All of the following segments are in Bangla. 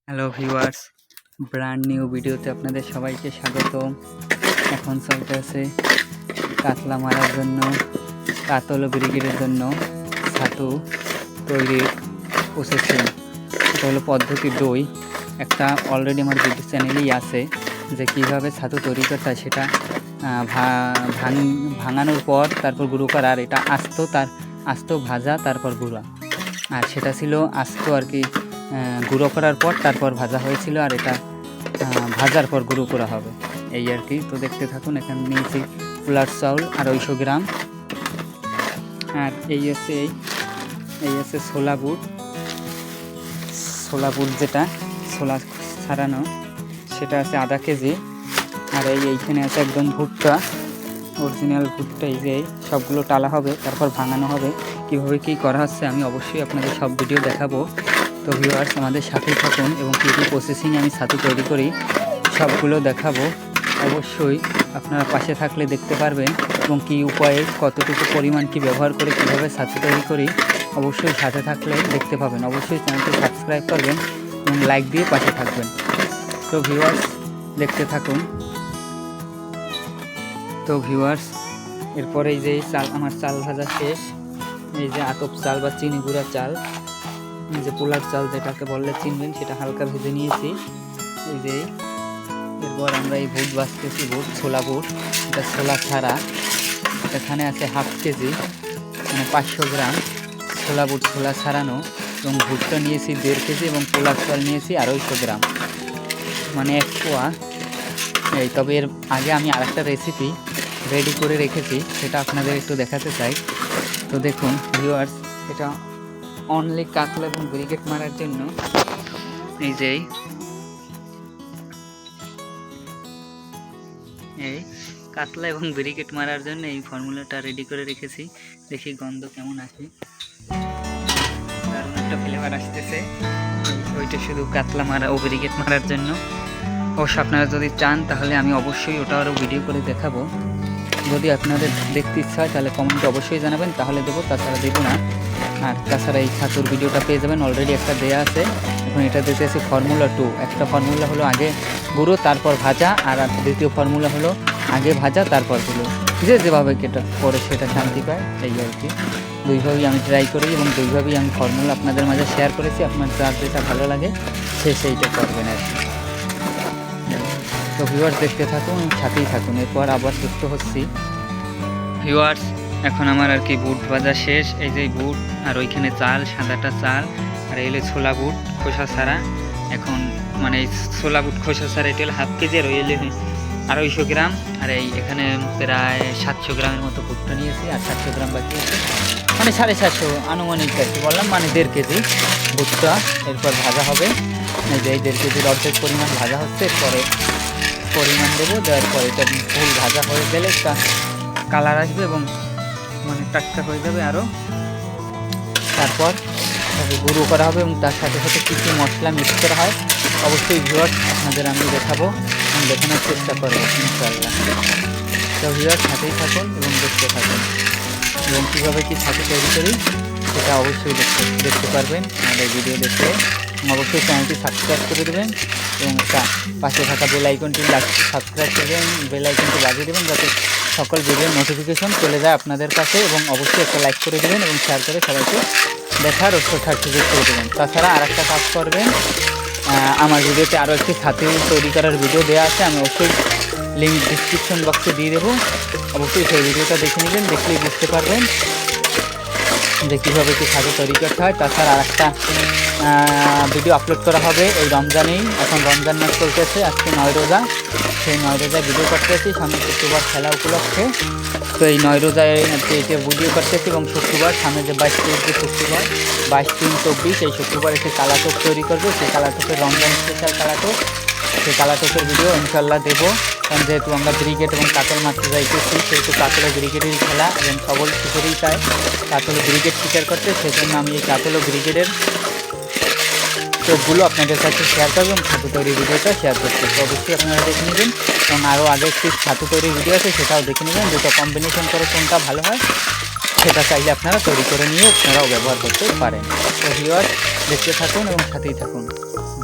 হ্যালো ভিউয়ার্স, ব্র্যান্ড নিউ ভিডিওতে আপনাদের সবাইকে স্বাগত। এখন চলতেছে কাতলা মারার জন্য, কাতল ও ব্রিগেডের জন্য ছাতু তৈরির প্রসেসিং। এটা হলো পদ্ধতি 2। একটা অলরেডি আমার ভিডিও চ্যানেলেই আছে যে কীভাবে ছাতু তৈরি করতে হয়, সেটা ভাঙানোর পর তারপর গুঁড়ো করা, আর এটা আস্ত ভাজা তারপর গুঁড়া। আর সেটা ছিল আস্ত আর কি, গুঁড়ো করার পর তারপর ভাজা হয়েছিল, আর এটা ভাজার পর গুঁড়ো করা হবে, এই আর কি। তো দেখতে থাকুন। এখানে নিয়েছি পোলার চাউল 250 গ্রাম, আর এই আছে ছোলা বুট, যেটা ছোলা ছাড়ানো, সেটা আছে আধা কেজি। আর এইখানে আছে একদম ভুট্টা, অরিজিনাল ভুট্টা। এই যে সবগুলো টালা হবে, তারপর ভাঙানো হবে। কীভাবে কী করা হচ্ছে আমি অবশ্যই আপনাদের সব ভিডিও দেখাবো। তো ভিউয়ার্স, আমাদের সাথেই থাকুন এবং কী কী প্রসেসিং আমি ছাতু তৈরি করি সবগুলো দেখাবো। অবশ্যই আপনারা পাশে থাকলে দেখতে পারবেন, এবং কী উপায়ে কতটুকু পরিমাণ কী ব্যবহার করে কীভাবে ছাতু তৈরি করি অবশ্যই সাথে থাকলে দেখতে পাবেন। অবশ্যই চ্যানেলটি সাবস্ক্রাইব করবেন এবং লাইক দিয়ে পাশে থাকবেন। তো ভিউয়ার্স, দেখতে থাকুন। তো ভিউয়ার্স, এরপরে এই যে আমার চাল ভাজা শেষ। এই যে আতপ চাল বা চিনি গুঁড়া চাল, এই যে পোলার চাল যেটাকে বললে চিনবেন, সেটা হালকা ভেজে নিয়েছি। এই যে এরপর আমরা এই বুট ভাজতেছি, ছোলা বুট, এটা ছোলা ছাড়া। এখানে আছে হাফ কেজি, মানে 500 গ্রাম ছোলা ছাড়ানো, এবং ভুট্টা নিয়েছি 1.5 কেজি, এবং পোলার চাল নিয়েছি 250 গ্রাম, মানে 1 পোয়া। তবে এর আগে আমি আরেকটা রেসিপি রেডি করে রেখেছি, সেটা আপনাদের একটু দেখাতে চাই। তো দেখুন ভিউয়ার্স, এটা অনলি কাতলা এবং ব্রিগেড মারার জন্য। এই যে এই কাতলা এবং ব্রিগেড মারার জন্য এই ফর্মুলাটা রেডি করে রেখেছি। দেখি গন্ধ কেমন আসে, দারুণ একটা ফ্লেভার আসতেছে। ওইটা শুধু কাতলা মারা ও ব্রিগেড মারার জন্য। অবশ্য আপনারা যদি চান তাহলে আমি অবশ্যই ওটা আরও ভিডিও করে দেখাবো। যদি আপনাদের দেখতে ইচ্ছা হয় তাহলে কমেন্টে অবশ্যই জানাবেন, তাহলে দেবো, তাছাড়া দেবো না। আর তাছাড়া এই ছাতুর ভিডিওটা পেয়ে যাবেন, অলরেডি একটা দেয়া আছে। এখন এটা দিতে আছে ফর্মুলা 2। একটা ফর্মুলা হলো আগে গুঁড়ো তারপর ভাজা, আর দ্বিতীয় ফর্মুলা হলো আগে ভাজা তারপর গুঁড়ো। যেভাবে কেটা করে সেটা শান্তি পায়, এই আর কি। দুইভাবেই আমি ট্রাই করি এবং দুইভাবেই আমি ফর্মুলা আপনাদের মাঝে শেয়ার করেছি। আপনার যার যেটা ভালো লাগে সেইটা করবেন আর কি। তো ভিউয়ার্স, দেখতে থাকুন, সাথেই থাকুন। এরপর আবার যুক্ত হচ্ছি। ভিউয়ার্স, এখন আমার আর কি বুট ভাজা শেষ। এই যে বুট, আর ওইখানে চাল, সাদাটা চাল, আর এলে ছোলা বুট খোসা ছাড়া। এখন মানে ছোলা বুট খোসা ছাড়া এটা হলো হাফ কেজি, আর ওই এলে 250 গ্রাম। আর এখানে প্রায় 700 গ্রামের মতো ভুট্টা নিয়েছি, আর 700 গ্রাম বাকি আছে, মানে 750 আনুমানিক আর কি বললাম, মানে 1.5 কেজি ভুট্টা। এরপর ভাজা হবে। এই যে 1.5 কেজির অর্ধেক পরিমাণ ভাজা হচ্ছে। এরপরে পরিমাণ দেবো, দেওয়ার পর এটা ফুল ভাজা হয়ে গেলে একটা কালার আসবে এবং মানে টাটকা হয়ে যাবে আরও। তারপর গুঁড়ো করা হবে এবং তার সাথে সাথে কিছু মশলা মিক্স করা হয়। অবশ্যই ভিউয়ার্স আপনাদের আমি দেখাবো এবং দেখানোর চেষ্টা করবো ইনশাআল্লাহ। তো ভিউয়ার্স, সাথেই থাকুন এবং দেখতে থাকুন, এবং কীভাবে কী ছাতু তৈরি করি সেটা অবশ্যই দেখতে পারবেন আমাদের ভিডিও দেখে। অবশ্যই চ্যানেলটি সাবস্ক্রাইব করে দেবেন এবং পাশে থাকা বেল আইকনটি সাবস্ক্রাইব করবেন, বেল আইকনটি বাজিয়ে দেবেন যাতে সকল ভিডিওর নোটিফিকেশন চলে যায় আপনাদের কাছে। এবং অবশ্যই একটা লাইক করে দেবেন এবং শেয়ার করে সবাইকে দেখার ও শেখার সুযোগ করে দেবেন। তাছাড়া আরেকটা কাজ করবেন, আমার ভিডিওতে আরও একটি ছাতু তৈরি করার ভিডিও দেওয়া আছে, আমি অবশ্যই লিঙ্ক ডিসক্রিপশন বক্সে দিয়ে দেবো। অবশ্যই সেই ভিডিওটা দেখে নেবেন, দেখলেই বুঝতে পারবেন যে কীভাবে কী ছাতু তৈরি করতে হয়। তাছাড়া আরেকটা ভিডিও আপলোড করা হবে এই রমজানেই। এখন রমজান মাস চলতেছে, আজকে 9 রোজা। সেই 9 রোজায় ভিডিও করতেছি সামনে শুক্রবার খেলা উপলক্ষে। তো এই 9 রোজায় এটা ভিডিও করতেছি, এবং শুক্রবার সামনে যে 22 তারিখ যে শুক্রবার 22-3-24 এই শুক্রবার একটি কালাটোপ তৈরি করবো। সেই কালাটোপের রমজান স্পেশাল কালাটোপ, সেই কালাটোপের ভিডিও ইনশাল্লাহ দেবো। কারণ যেহেতু আমরা ব্রিগেড এবং কাতল মারতে যাইতেছি, সেহেতু কাতল ব্রিগেডেরই খেলা, এবং সকল শিকারেই চায় কাতল ব্রিগেড শিকার করতে। সেজন্য আমি এই কাতল ব্রিগেডের সবগুলো আপনাদের সাথে শেয়ার করবো এবং ছাতু তৈরির ভিডিওটা শেয়ার করছি। তো অবশ্যই আপনারা দেখে নেবেন এবং আরও আগে একটি ছাতু তৈরির ভিডিও আছে, সেটাও দেখে নেবেন। দুটো কম্বিনেশন করে কোনটা ভালো হয় সেটা চাইলে আপনারা তৈরি করে নিয়ে আপনারাও ব্যবহার করতে পারেন। তো ভিউয়ার্স দেখতে থাকুন এবং সাথেই থাকুন।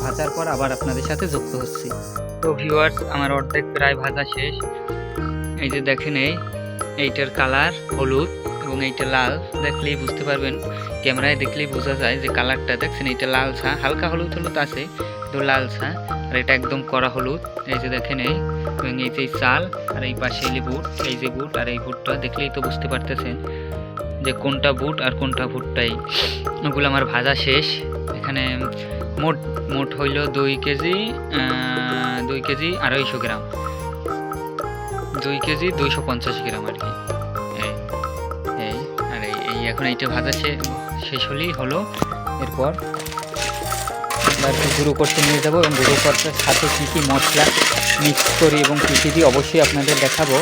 ভাজার পর আবার আপনাদের সাথে যুক্ত হচ্ছি। তো ভিউয়ার্স আমার অর্ধেক প্রায় ভাজা শেষ। এই যে দেখেন এইটার কালার হলুদ এবং এইটা লাল, দেখলেই বুঝতে পারবেন, ক্যামেরায় দেখলেই বোঝা যায় যে কালারটা দেখছেন, এইটা লাল ছা, হালকা হলুদ হলুদ আছে তো লাল ছা, আর এটা একদম কড়া হলুদ। এই যে দেখেন এবং এই যে চাল, আর এই পাশে এলে বুট, এই যে বুট, আর এই বুটটা দেখলেই তো বুঝতে পারতেছেন যে কোনটা বুট আর কোনটা ভুট্টাই। ওগুলো আমার ভাজা শেষ। এখানে মোট হইল 2 কেজি 250 গ্রাম, 2 কেজি 250 গ্রাম আর কি। আর এই এখন এইটা ভাজা শেষ হলেই হলো। এরপর আমরা একটু গুঁড়ো করতে নিয়ে যাবো এবং গুঁড়ো করতে সাথে কী কী মশলা মিক্স করি এবং কী দিয়ে অবশ্যই আপনাদের দেখাবো।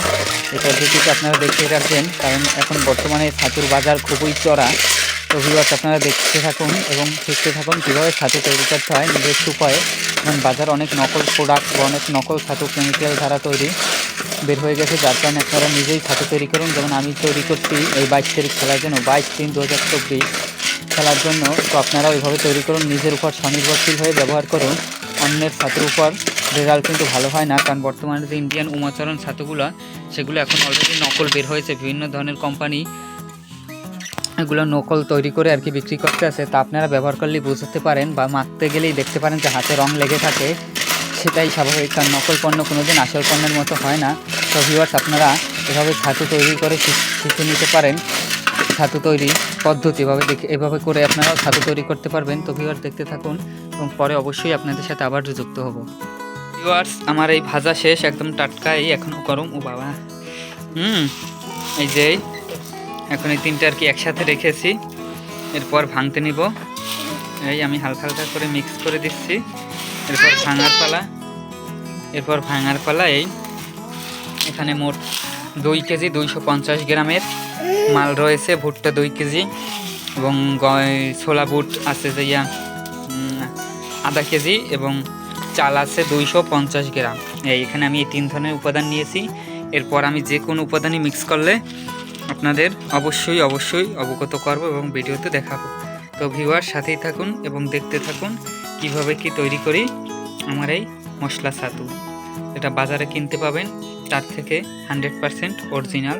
এই পদ্ধতিতে আপনারা দেখিয়ে রাখবেন, কারণ এখন বর্তমানে ছাতুর বাজার খুবই চড়া। তো ভিউয়ার্স আপনারা দেখতে থাকুন এবং শিখতে থাকুন কীভাবে ছাতু তৈরি করতে হয় নিজস্ব উপায়ে। এবং বাজার অনেক নকল প্রোডাক্ট বা অনেক নকল ছাতু কেমিক্যাল দ্বারা তৈরি বের হয়ে গেছে, যার কারণে আপনারা নিজেই ছাতু তৈরি করুন। যেমন আমি তৈরি করছি এই 22 তারিখ খেলার জন্য, 22/3/2024 খেলার জন্য। তো আপনারা ওইভাবে তৈরি করুন, নিজের উপর স্বনির্ভরশীল হয়ে ব্যবহার করুন। অন্যের ছাতুর উপর রেজাল্ট কিন্তু ভালো হয় না, কারণ বর্তমানে যে ইন্ডিয়ান উমাচরণ ছাতুগুলো সেগুলো এখন অলরেডি নকল বের হয়েছে। বিভিন্ন ধরনের কোম্পানি এগুলো নকল তৈরি করে আর কি বিক্রি করতে আছে। তা আপনারা ব্যবহার করলেই বুঝতে পারেন বা মাখতে গেলেই দেখতে পারেন যে হাতে রং লেগে থাকে, সেটাই স্বাভাবিক, কারণ নকল পণ্য কোনোদিন আসল পণ্যের মতো হয় না। তো ভিউয়ার্স আপনারা এভাবে ছাতু তৈরি করে শিখে নিতে পারেন। ছাতু তৈরি পদ্ধতি এভাবে করে আপনারাও ছাতু তৈরি করতে পারবেন। তো ভিউয়ার্স দেখতে থাকুন এবং পরে অবশ্যই আপনাদের সাথে আবার যুক্ত হব। ভিউয়ার্স আমার এই ভাজা শেষ, একদম টাটকা, এই এখনও গরম। ও বাবা, এই যে এখন এই তিনটা আর কি একসাথে রেখেছি। এরপর ভাঙতে নিব। এই আমি হালকা হালকা করে মিক্স করে দিচ্ছি। এরপর ভাঙার পালা। এই এখানে মোট 2 কেজি 250 গ্রামের মাল রয়েছে। ভুট্টা 2 কেজি এবং ছোলা বুট আছে যে আধা কেজি এবং চাল আছে 250 গ্রাম। এখানে আমি এই 3 ধরনের উপাদান নিয়েছি। এরপর আমি যে কোনো উপাদানই মিক্স করলে আপনাদের অবশ্যই অবগত করব এবং ভিডিওতে দেখাবো। তো ভিউয়ার সাথেই থাকুন এবং দেখতে থাকুন কিভাবে কি তৈরি করি আমার এই মশলা ছাতু। এটা বাজারে কিনতে পাবেন, তার থেকে 100% অরিজিনাল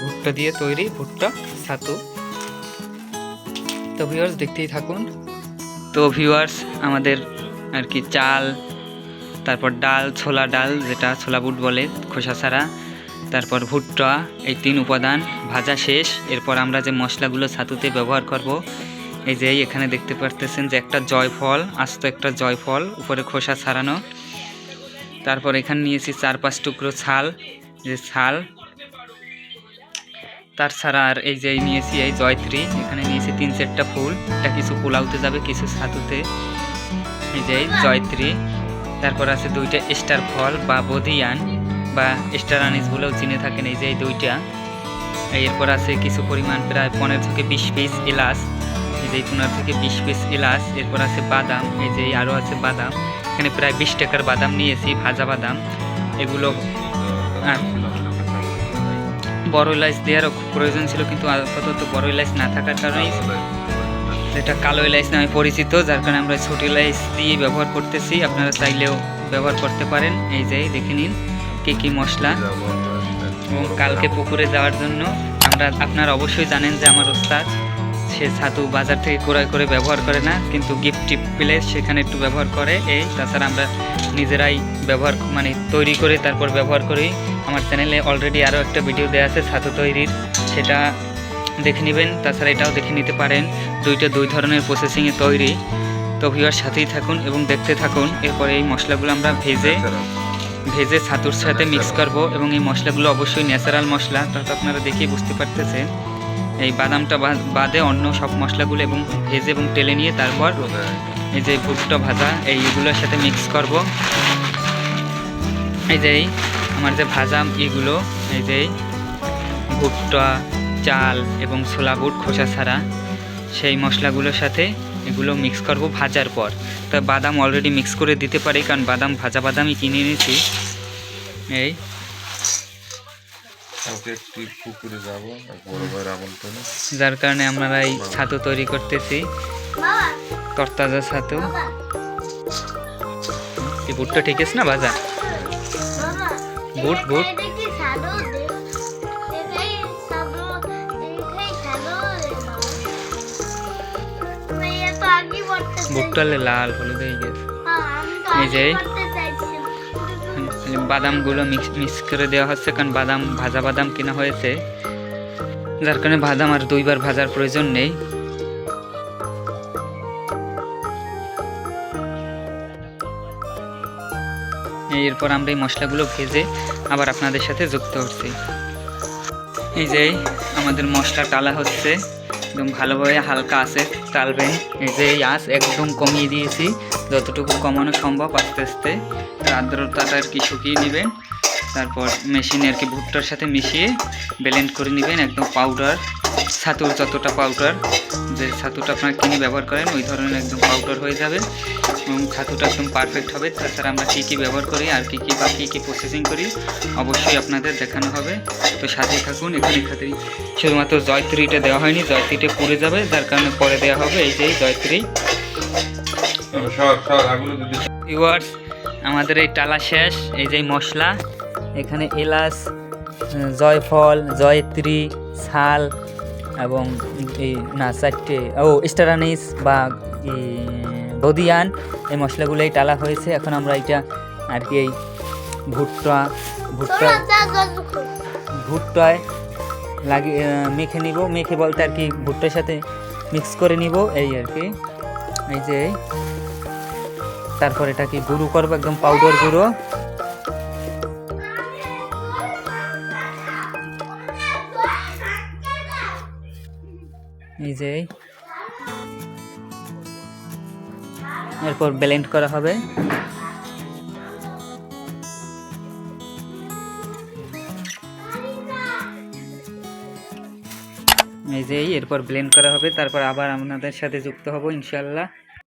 ভুট্টা দিয়ে তৈরি ভুট্টা ছাতু। তো ভিউয়ার্স দেখতেই থাকুন। তো ভিউয়ার্স আমাদের আর কি চাল, তারপর ডাল, ছোলা ডাল যেটা ছোলা বুট বলে খোসা ছাড়া, তারপর ভুট্টা, এই 3 উপাদান ভাজা শেষ। এরপর আমরা যে মশলাগুলো ছাতুতে ব্যবহার করব, এই যে এখানে দেখতে পারতেছেন যে একটা জয়ফল, আস্ত একটা জয়ফল, উপরে খোসা ছাড়ানো। তারপর এখানে নিয়েছি 4-5 টুকরো ছাল, যে ছাল তার ছাড়া। আর এই যে নিয়েছি এই জয়ত্রী, এখানে নিয়েছি 3-4টা ফুল, এটা কিছু পোলাওতে যাবে, কিছু ছাতুতে। এই যে জয়ত্রী। তারপর আছে 2টা স্টার ফল বা বদিয়ান বা স্টার আনিস বলেও চিনে থাকেন, এই যে এই 2টা। এরপর আছে কিছু পরিমাণ প্রায় 15 থেকে 20 পিস এলাচ, এই যে 15 থেকে 20 পিস এলাচ। এরপর আছে বাদাম, এই যে আরও আছে বাদাম, এখানে প্রায় 20 টাকার বাদাম নিয়েছি, ভাজা বাদাম এগুলো। আর বড় এলাচ দেওয়ারও প্রয়োজন ছিল, কিন্তু আপাতত বড় এলাচ না থাকার কারণে যেটা কালো এলাচ নামে পরিচিত, যার কারণে আমরা ছোট এলাচ দিয়ে ব্যবহার করতেছি। আপনারা চাইলেও ব্যবহার করতে পারেন। এই যে দেখে নিন কী মশলা। এবং কালকে পুকুরে যাওয়ার জন্য আপনারা অবশ্যই জানেন যে আমার ওস্তাদ সে ছাতু বাজার থেকে ক্রয় করে ব্যবহার করে না, কিন্তু গিফট টিপ পেলে সেখানে একটু ব্যবহার করে। তাছাড়া আমরা নিজেরাই তৈরি করে তারপর ব্যবহার করি। আমার চ্যানেলে অলরেডি আরও একটা ভিডিও দেওয়া আছে ছাতু তৈরির, সেটা দেখে নেবেন। তাছাড়া এটাও দেখে নিতে পারেন, 2 ধরনের প্রসেসিংয়ে তৈরি। তো ভিউয়ার সাথেই থাকুন এবং দেখতে থাকুন। এরপরে এই মশলাগুলো আমরা ভেজে ছাতুর সাথে মিক্স করব এবং এই মশলাগুলো অবশ্যই ন্যাচারাল মশলা, তা তো আপনারা দেখেই বুঝতে পারতেছেন। এই বাদামটা বাদে অন্য সব মশলাগুলো এবং ভেজে এবং তেলে নিয়ে তারপর এই যে ভুট্টা ভাজা এইগুলোর সাথে মিক্স করব। এই যে আমার যে ভাজা এগুলো, এই যে ভুট্টা, চাল এবং ছোলা বুট খোসা ছাড়া, সেই মশলাগুলোর সাথে এগুলো মিক্স করব ভাজার পর। তা বাদাম অলরেডি মিক্স করে দিতে পারি, কারণ বাদাম ভাজা বাদামই কিনে এনেছি। এই যার কারণে আমরা এই ছাতু তৈরি করতেছি, তরতাজা ছাতু। এই বুটটা ঠিক আছে না ভাজা? বুট বুট বুটটা লাল হলুদ হয়ে গেছে। এই যে বাদামগুলো মিক্স করে দেওয়া হচ্ছে, কারণ বাদাম ভাজা বাদাম কেনা হয়েছে, যার কারণে বাদাম আর দুইবার ভাজার প্রয়োজন নেই। এরপর আমরা এই মশলাগুলো ভেজে আবার আপনাদের সাথে যুক্ত করছি। এই যে আমাদের মশলা টালা হচ্ছে, একদম ভালোভাবে হালকা আছে টালবেন। এই যে এই আঁচ একদম কমিয়ে দিয়েছি, যতটুকু কমানো সম্ভব আস্তে আস্তে। আর্দ্রতাটা আর কি শুকিয়ে নেবেন, তারপর মেশিনে আর কি ভুট্টার সাথে মিশিয়ে ব্লেন্ড করে নেবেন একদম পাউডার, ছাতুর যতটা পাউডার, যে ছাতুটা আপনারা কিনে ব্যবহার করেন ওই ধরনের একদম পাউডার হয়ে যাবে এবং ছাতুটা একদম পারফেক্ট হবে। তাছাড়া আমরা কী কী ব্যবহার করি আর কী কী প্রসেসিং করি অবশ্যই আপনাদের দেখানো হবে, তো সাথে থাকুন। এখানে খাতেই শুধুমাত্র জয়ত্রীটা দেওয়া হয়নি, জয়ত্রীটা পুড়ে যাবে, যার কারণে পরে দেওয়া হবে এই যে জয়ত্রী। ভিউয়ার্স, আমাদের এই টালা শেষ। এই যে মশলা, এখানে এলাচ, জয়ফল, জয়ত্রী, ছাল এবং এই না চারটে স্টার আনিস বা বদিয়ান, এই মশলাগুলোই টালা হয়েছে। এখন আমরা এটা আর কি এই ভুট্টায় লাগিয়ে মেখে নিব। মেখে বলতে আর কি ভুট্টার সাথে মিক্স করে নিব এই আর কি। এই যে তারপর এটা কি গুঁড়ো করবো, একদম পাউডার গুঁড়ো। এই যে এরপর ব্লেন্ড করা হবে। এই যে এরপর ব্লেন্ড করা হবে, তারপর আবার আপনাদের সাথে যুক্ত হব ইনশাল্লাহ।